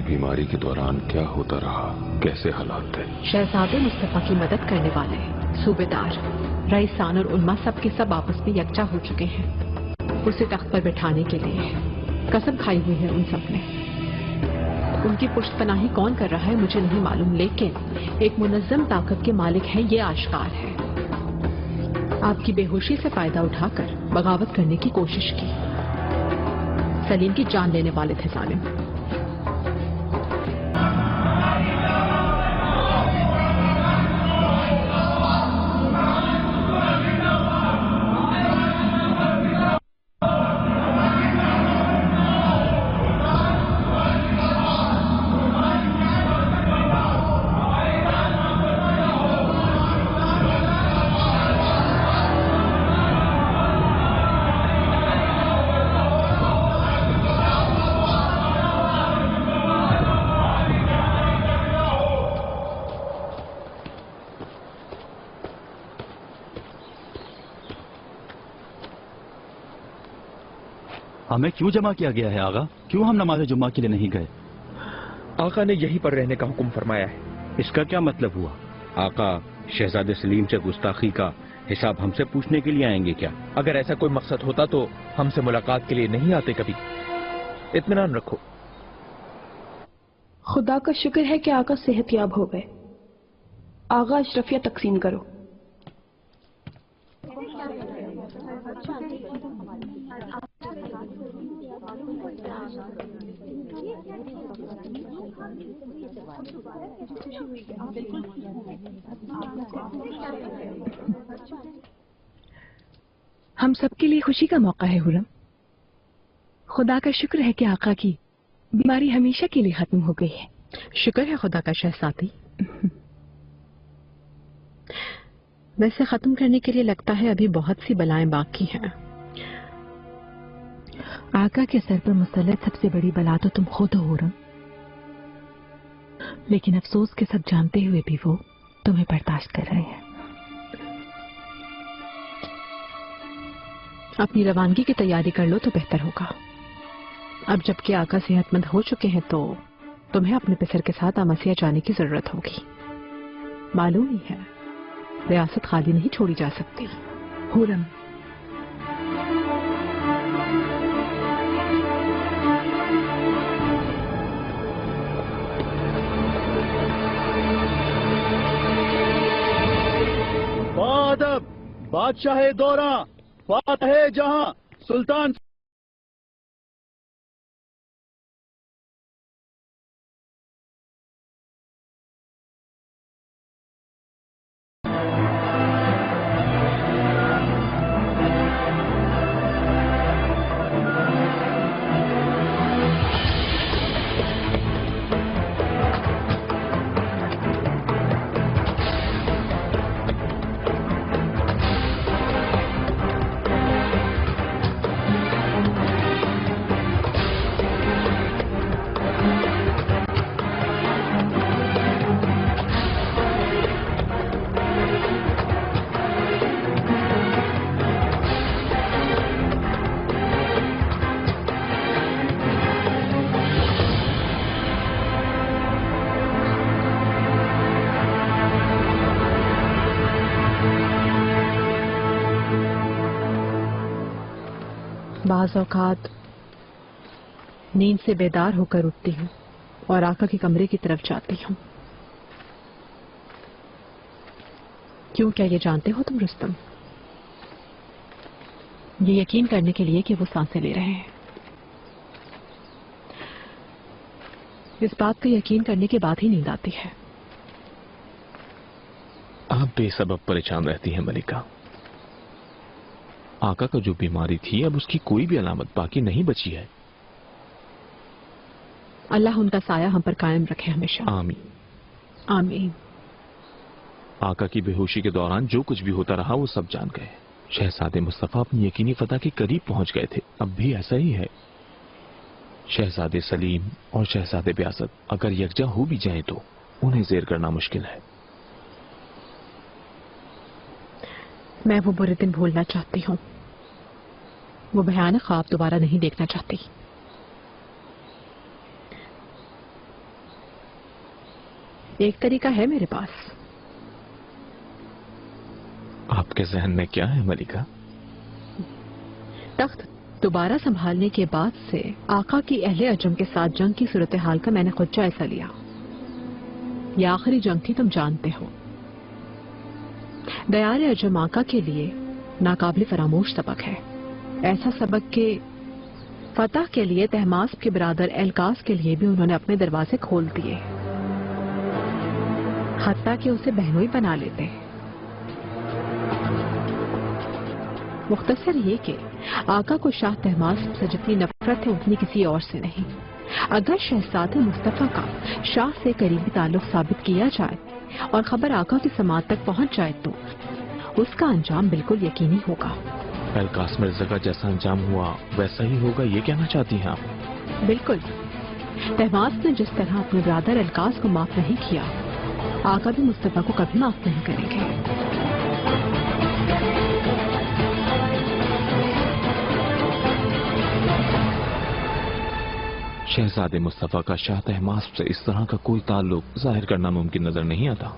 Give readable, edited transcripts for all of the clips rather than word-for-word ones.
बीमारी के दौरान क्या होता रहा, कैसे हालात थे? शहजादे मुस्तफा की मदद करने वाले सूबेदार, रईसान और उल्मा सब के सब आपस में यकजा हो चुके हैं। उसे तख्त पर बिठाने के लिए कसम खाई हुई है उन सब ने। उनकी पुश्तपनाही कौन कर रहा है मुझे नहीं मालूम, लेकिन एक मुनज़्ज़म ताकत के मालिक हैं ये आश्कार है। आपकी बेहोशी से फायदा उठाकर बगावत करने की कोशिश की। सलीम की जान लेने वाले थे जालिम। हमें क्यों जमा किया गया है आगा? क्यों हम नमाज जुम्मा के लिए नहीं गए? आका ने यहीं पर रहने का हुक्म फरमाया है। इसका क्या मतलब हुआ? आका शहजादे सलीम से गुस्ताखी का हिसाब हमसे पूछने के लिए आएंगे क्या? अगर ऐसा कोई मकसद होता तो हमसे मुलाकात के लिए नहीं आते कभी। इत्मीनान रखो। खुदा का शुक्र है कि आका सेहतयाब हो गए। आगा अशरफिया तकसीम करो। हम सबके लिए खुशी का मौका है हुरम। खुदा का शुक्र है कि आका की बीमारी हमेशा के लिए खत्म हो गई है। शुक्र है खुदा का शहजादी। वैसे खत्म करने के लिए लगता है अभी बहुत सी बलाएं बाकी हैं। आका के सर पर मुसल्लत सबसे बड़ी बला तो तुम खुद हो हुरम, लेकिन अफसोस के सब जानते हुए भी वो तुम्हें बर्दाश्त कर रहे हैं। अपनी रवानगी की तैयारी कर लो तो बेहतर होगा। अब जबकि आका सेहतमंद हो चुके हैं तो तुम्हें अपने पिसर के साथ अमसिया जाने की जरूरत होगी। मालूम ही है रियासत खाली नहीं छोड़ी जा सकती। हुरम, बादशाह दौरा, फातह जहां, सुल्तान बाज़ औक़ात नींद से बेदार होकर उठती हूँ और आका के कमरे की तरफ जाती हूँ। क्यों, क्या ये जानते हो तुम रुस्तम? ये यकीन करने के लिए कि वो सांसें ले रहे हैं। इस बात का यकीन करने के बाद ही नींद आती है। आप बेसबब परेशान रहती हैं मलिका। आका का जो बीमारी थी अब उसकी कोई भी अलामत बाकी नहीं बची है। अल्लाह उनका साया हम पर कायम रखे हमेशा। आमीन आमीन। आका की बेहोशी के दौरान जो कुछ भी होता रहा वो सब जान गए। शहजादे मुस्तफा अपनी यकीनी फतह के करीब पहुंच गए थे। अब भी ऐसा ही है। शहजादे सलीम और शहजादे ब्यासत अगर यकजा हो भी जाएं तो उन्हें ज़ेर करना मुश्किल है। मैं वो बुरे दिन भूलना चाहती हूँ। वो भयानक ख्वाब दोबारा नहीं देखना चाहती। एक तरीका है मेरे पास। आपके जहन में क्या है मलिका? तख्त दोबारा संभालने के बाद से आका की अहले अजम के साथ जंग की सूरत हाल का मैंने खुद जायजा लिया। यह आखिरी जंग थी, तुम जानते हो। दयार अजम आका के लिए नाकाबिल फरामोश सबक है। ऐसा सबक के फतह के लिए तहमास्प के बिरादर एलकास के लिए भी उन्होंने अपने दरवाजे खोल दिए, हत्ता कि उसे बहनोई बना लेते। मुख्तसर ये कि आका को शाह तहमास्प से जितनी नफरत है उतनी किसी और से नहीं। अगर शहजादे मुस्तफा का शाह से करीबी ताल्लुक साबित किया जाए और खबर आका की समात तक पहुंच जाए तो उसका अंजाम बिल्कुल यकीनी होगा। एलकास मिर्जा का जैसा अंजाम हुआ वैसा ही होगा, ये कहना चाहती हैं आप? बिल्कुल। तहमास्प ने जिस तरह अपने ब्रादर एलकास को माफ नहीं किया, आका भी मुस्तफा को कभी माफ नहीं करेंगे। शहजादे मुस्तफा का शाह तहमास्प से इस तरह का कोई ताल्लुक जाहिर करना मुमकिन नजर नहीं आता।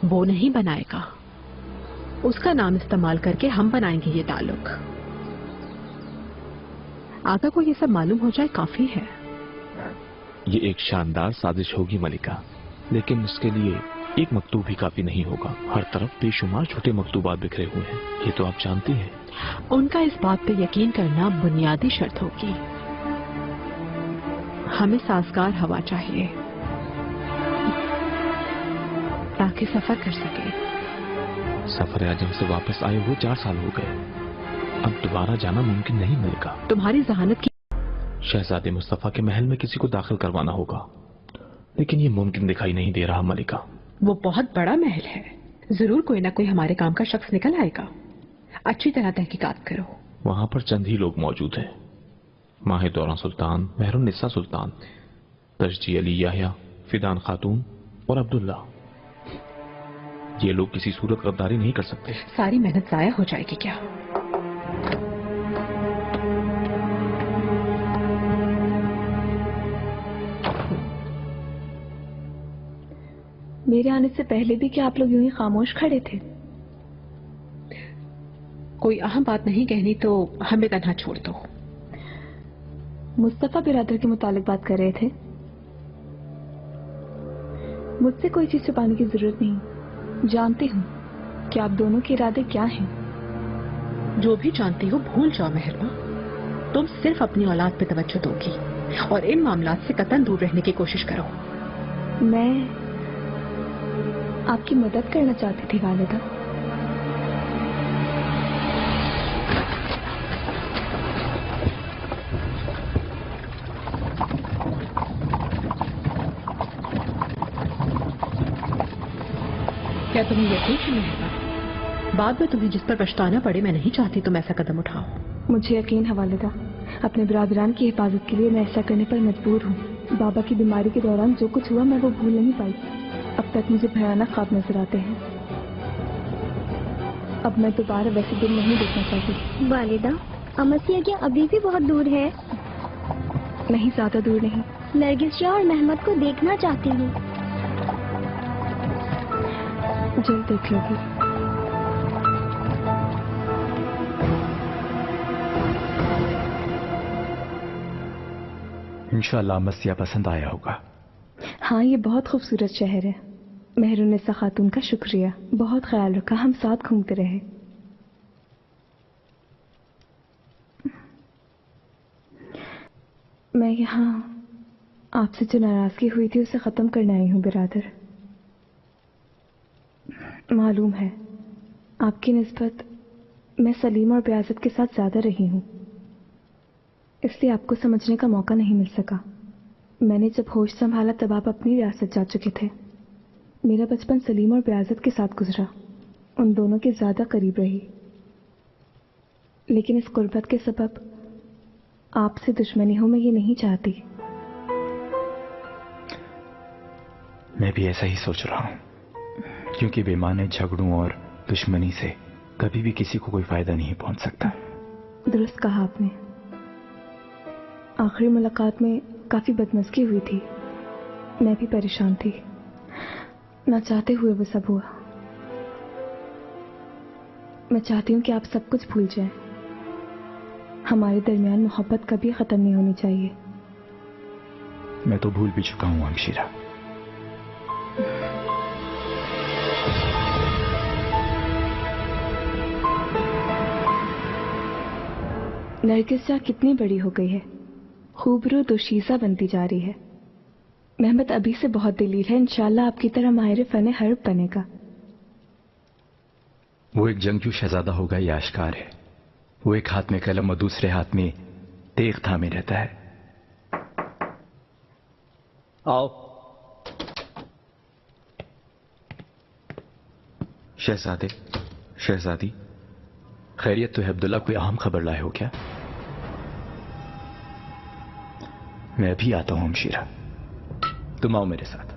वो नहीं बनाएगा, उसका नाम इस्तेमाल करके हम बनाएंगे ये ताल्लुक। आका को ये सब मालूम हो जाए काफी है। ये एक शानदार साजिश होगी मलिका, लेकिन इसके लिए एक मकतूब भी काफी नहीं होगा। हर तरफ बेशुमार छोटे मकतूबात बिखरे हुए हैं, ये तो आप जानती हैं। उनका इस बात पे यकीन करना बुनियादी शर्त होगी। हमें साजगार हवा चाहिए ताकि सफर कर सके। सफर आजम से वापस आए हुए 4 साल हो गए, अब दोबारा जाना मुमकिन नहीं मिलेगा। तुम्हारी जहानत की शहजादे मुस्तफा के महल में किसी को दाखिल करवाना होगा, लेकिन ये मुमकिन दिखाई नहीं दे रहा मलिका। वो बहुत बड़ा महल है, जरूर कोई ना कोई हमारे काम का शख्स निकल आएगा। अच्छी तरह तहकीकात करो। वहां पर चंद ही लोग मौजूद हैं, माहे दौरान सुल्तान, महरुन्निसा सुल्तान, तर्जी अली याह्या, फिदान खातून और अब्दुल्ला। ये लोग किसी सूरत गद्दारी नहीं कर सकते। सारी मेहनत जाया हो जाएगी क्या? मेरे आने से पहले भी क्या आप लोग यूं ही खामोश खड़े थे? कोई अहम बात नहीं कहनी तो हमें तन्हा छोड़ दो। मुस्तफा बिरादर के मुतालिक बात कर रहे थे। मुझसे कोई चीज छुपाने की जरूरत नहीं, जानती हूँ कि आप दोनों के इरादे क्या हैं। जो भी जानती हो भूल जाओ मेहरबा। तुम सिर्फ अपनी औलाद पे तवज्जो दोगी और इन मामलात से कतई दूर रहने की कोशिश करो। मैं आपकी मदद करना चाहती थी वालिदा। क्या तुम्हें यकीन है मेहरबा? बाद में तुम्हें जिस पर पछताना पड़े, मैं नहीं चाहती तुम ऐसा कदम उठाओ। मुझे यकीन है वालिदा, अपने बिरादरान की हिफाजत के लिए मैं ऐसा करने पर मजबूर हूँ। बाबा की बीमारी के दौरान जो कुछ हुआ मैं वो भूल नहीं पाई। अब तक मुझे भयानक ख्वाब नजर आते हैं। अब मैं दोबारा वैसे दिन नहीं देखना चाहती। वालिदा, अमसिया अभी भी बहुत दूर है? नहीं, ज्यादा दूर नहीं। नरगिस शाह और महमद को देखना चाहती हूँ। जल्द देख लोगी। इंशाअल्लाह मसिया पसंद आया होगा। हाँ, ये बहुत खूबसूरत शहर है। महरुन्निसा खातून का शुक्रिया, बहुत ख्याल रखा, हम साथ घूमते रहे। मैं यहाँ आपसे जो नाराजगी हुई थी उसे खत्म करने आई हूँ बिरादर। मालूम है आपकी निस्बत मैं सलीम और बियाज़त के साथ ज्यादा रही हूँ, इसलिए आपको समझने का मौका नहीं मिल सका। मैंने जब होश संभाला तब आप अपनी रियासत जा चुके थे। मेरा बचपन सलीम और बियाज़त के साथ गुजरा, उन दोनों के ज्यादा करीब रही, लेकिन इस कुर्बत के सबब आपसे दुश्मनी हो मैं ये नहीं चाहती। मैं भी ऐसा ही सोच रहा हूँ, क्योंकि बेमाने झगड़ों और दुश्मनी से कभी भी किसी को कोई फायदा नहीं पहुंच सकता। दुरुस्त कहा आपने। आखिरी मुलाकात में काफी बदमज़गी हुई थी। मैं भी परेशान थी, ना चाहते हुए वो सब हुआ। मैं चाहती हूँ कि आप सब कुछ भूल जाएं। हमारे दरमियान मोहब्बत कभी खत्म नहीं होनी चाहिए। मैं तो भूल भी चुका हूँ हमशीरा। नरगिस जा कितनी बड़ी हो गई है, खूबरू दोशीज़ा बनती जा रही है। महमद अभी से बहुत दिलीर है, इंशाल्लाह आपकी तरह माहिर फन हर्ब बनेगा। वो एक जंगजू शहजादा होगा, ये आश्कार है। वो एक हाथ में कलम और दूसरे हाथ में तेग थामे रहता है। आओ। शहजादे, शहजादी, खैरियत तो है अब्दुल्ला? कोई अहम खबर लाए हो क्या? मैं भी आता हूं हमशीरा, तुम आओ मेरे साथ।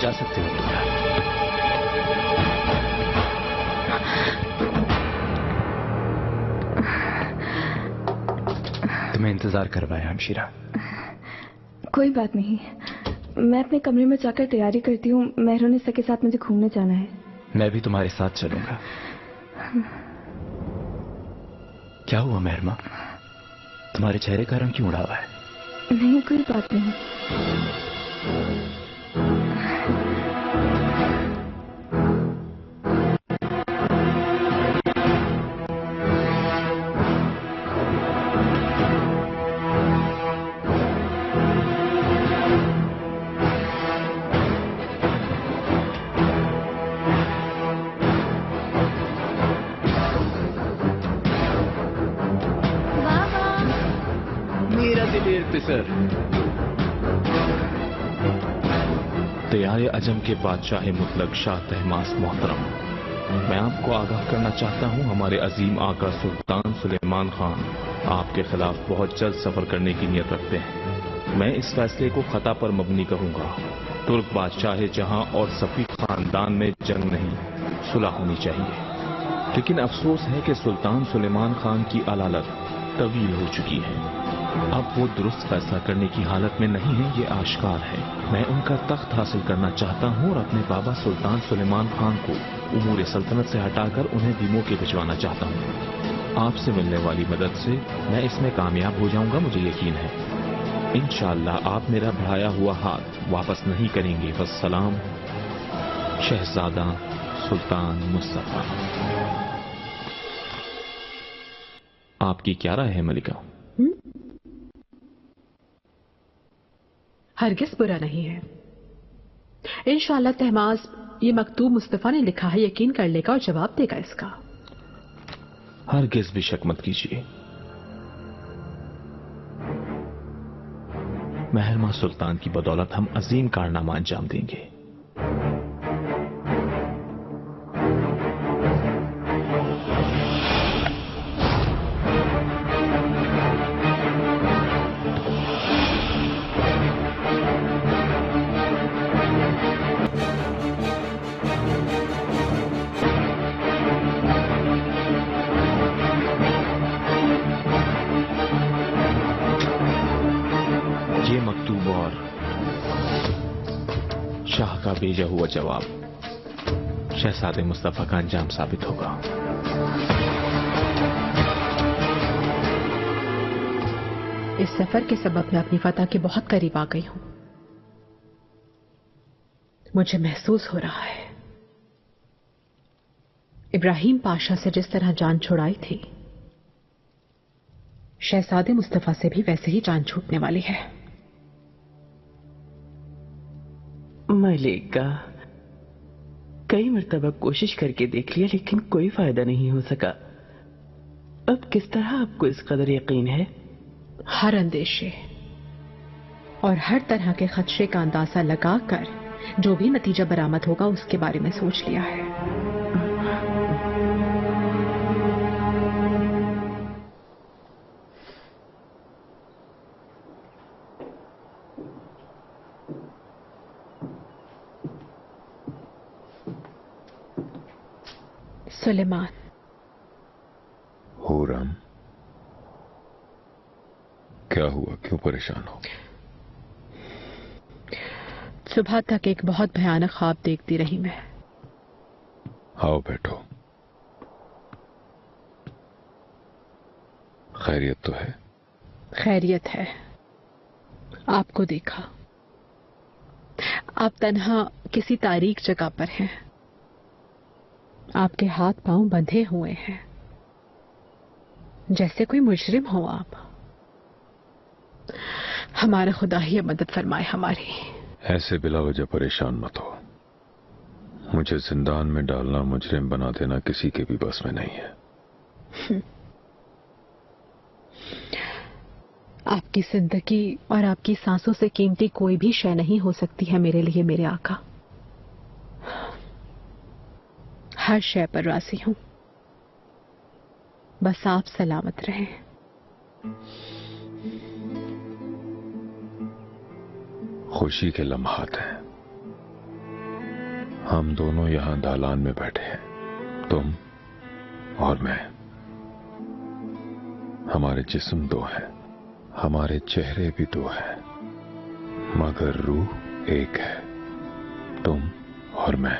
जा सकते हो। तुम्हें इंतजार करवाया हमशीरा। कोई बात नहीं, मैं अपने कमरे में जाकर तैयारी करती हूँ। मेहरुनिसा के साथ मुझे घूमने जाना है। मैं भी तुम्हारे साथ चलूंगा। क्या हुआ मेहरमा, तुम्हारे चेहरे का रंग क्यों उड़ा हुआ है? नहीं, कोई बात नहीं। तैयार अजम के बादशाह मुतलक शाह तहमास मोहतरम, मैं आपको आगाह करना चाहता हूं, हमारे अजीम आका सुल्तान सुलेमान खान आपके खिलाफ बहुत जल्द सफर करने की नीयत रखते हैं। मैं इस फैसले को खता पर मबनी कहूंगा। तुर्क बादशाह जहां और सफी खानदान में जंग नहीं, सुलह होनी चाहिए। लेकिन अफसोस है कि सुल्तान सुलेमान खान की अलालत तवील हो चुकी है। अब वो दुरुस्त फैसला करने की हालत में नहीं है, ये आश्कार है। मैं उनका तख्त हासिल करना चाहता हूँ और अपने बाबा सुल्तान सुलेमान खान को उमूर सल्तनत से हटाकर उन्हें बीमो के भिजवाना चाहता हूँ। आपसे मिलने वाली मदद से मैं इसमें कामयाब हो जाऊंगा, मुझे यकीन है। इंशाअल्लाह आप मेरा बढ़ाया हुआ हाथ वापस नहीं करेंगे। वस्सलाम, शहजादा सुल्तान मुस्तफा। आपकी क्या राय है मलिका? हरगिज बुरा नहीं है। इंशाअल्लाह तहमास ये मकतूब मुस्तफा ने लिखा है, यकीन कर लेगा और जवाब देगा इसका। हरगिज भी शक मत कीजिए। महरमा सुल्तान की बदौलत हम अजीम कारनामा अंजाम देंगे। ये मकतूब और शाह का भेजा हुआ जवाब शहजादे मुस्तफा का अंजाम साबित होगा। इस सफर के सबब मैं अपनी फतह के बहुत करीब आ गई हूं। मुझे महसूस हो रहा है इब्राहिम पाशा से जिस तरह जान छुड़ाई थी, शहजादे मुस्तफा से भी वैसे ही जान छूटने वाली है। मलिका, कई मर्तबा कोशिश करके देख लिया लेकिन कोई फायदा नहीं हो सका। अब किस तरह आपको इस कदर यकीन है? हर अंदेशे और हर तरह के खदशे का अंदाजा लगाकर जो भी नतीजा बरामद होगा उसके बारे में सोच लिया है। सुलेमान। हुरम, क्या हुआ? क्यों परेशान हो? सुबह तक एक बहुत भयानक ख्वाब देखती रही मैं। आओ बैठो। खैरियत तो है? खैरियत है। आपको देखा, आप तन्हा किसी तारीक जगह पर हैं। आपके हाथ पांव बंधे हुए हैं, जैसे कोई मुजरिम हो आप। हमारा खुदा ही मदद फरमाए हमारी। ऐसे बिला वजह परेशान मत हो। मुझे जिंदान में डालना, मुजरिम बना देना किसी के भी बस में नहीं है। आपकी जिंदगी और आपकी सांसों से कीमती कोई भी शय नहीं हो सकती है मेरे लिए मेरे आका। हर शय पर राजी हूं, बस आप सलामत रहें। खुशी के लम्हात हैं। हम दोनों यहां दालान में बैठे हैं, तुम और मैं। हमारे जिस्म दो हैं, हमारे चेहरे भी दो हैं, मगर रूह एक है, तुम और मैं।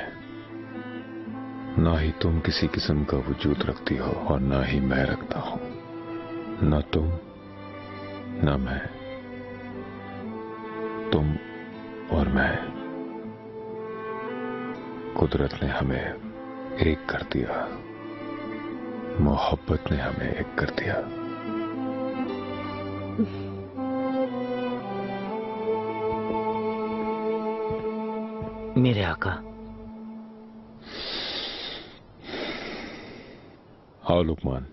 ना ही तुम किसी किस्म का वजूद रखती हो और ना ही मैं रखता हूं। न तुम न मैं, तुम और मैं। कुदरत ने हमें एक कर दिया, मोहब्बत ने हमें एक कर दिया। मेरे आका। आओ लुकमान।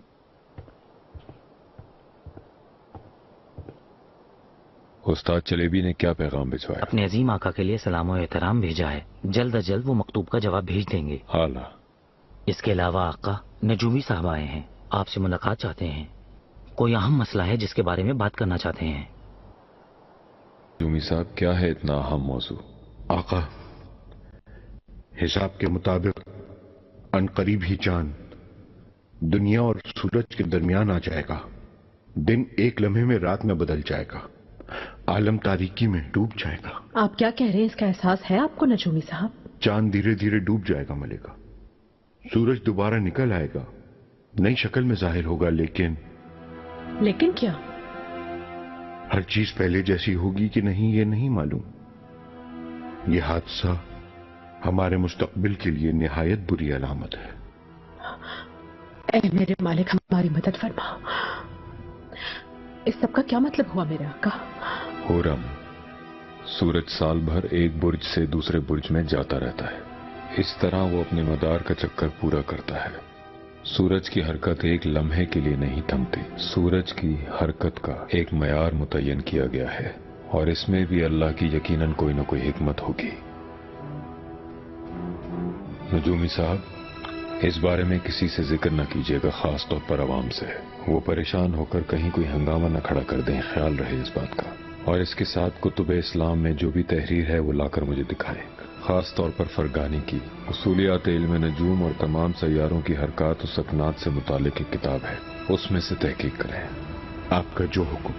उस्ताद जलेबी ने क्या पैगाम भिजवाया? अपने अजीम आका के लिए सलाम और एहतराम भेजा है। जल्द अज जल्द वो मकतूब का जवाब भेज देंगे। आला। इसके अलावा आका नजूमी साहब आए हैं, आपसे मुलाकात चाहते हैं। कोई अहम मसला है जिसके बारे में बात करना चाहते हैं। नजूमी साहब, क्या है इतना अहम मौजू? आका, हिसाब के मुताबिक अनकरीब ही चांद दुनिया और सूरज के दरमियान आ जाएगा। दिन एक लम्हे में रात में बदल जाएगा, आलम तारीकी में डूब जाएगा। आप क्या कह रहे हैं? इसका एहसास है आपको नजूमी साहब? चांद धीरे धीरे डूब जाएगा मलिका। सूरज दोबारा निकल आएगा, नई शक्ल में जाहिर होगा, लेकिन क्या? हर चीज पहले जैसी होगी कि नहीं ये नहीं मालूम। यह हादसा हमारे मुस्तकबिल के लिए निहायत बुरी अलामत है। ऐ मेरे मालिक, हमारी मदद फरमा। इस सब का क्या मतलब हुआ मेरे आका? हुरम, सूरज साल भर एक बुर्ज से दूसरे बुर्ज में जाता रहता है। इस तरह वो अपने मदार का चक्कर पूरा करता है। सूरज की हरकत एक लम्हे के लिए नहीं थमती। सूरज की हरकत का एक मयार मुतय्यन किया गया है और इसमें भी अल्लाह की यकीनन कोई न कोई हिकमत होगी। नजूमी साहब, इस बारे में किसी से जिक्र न कीजिएगा, खास तौर पर आवाम से। वो परेशान होकर कहीं कोई हंगामा न खड़ा कर दें, ख्याल रहे इस बात का। और इसके साथ कुतुब इस्लाम में जो भी तहरीर है वो लाकर मुझे दिखाएं, खास तौर पर फरगानी की उसूलियात इल्म नजूम और तमाम सैयारों की हरकत और सकनात से मुतालिक एक किताब है, उसमें से तहकीक करें। आपका जो हुक्म।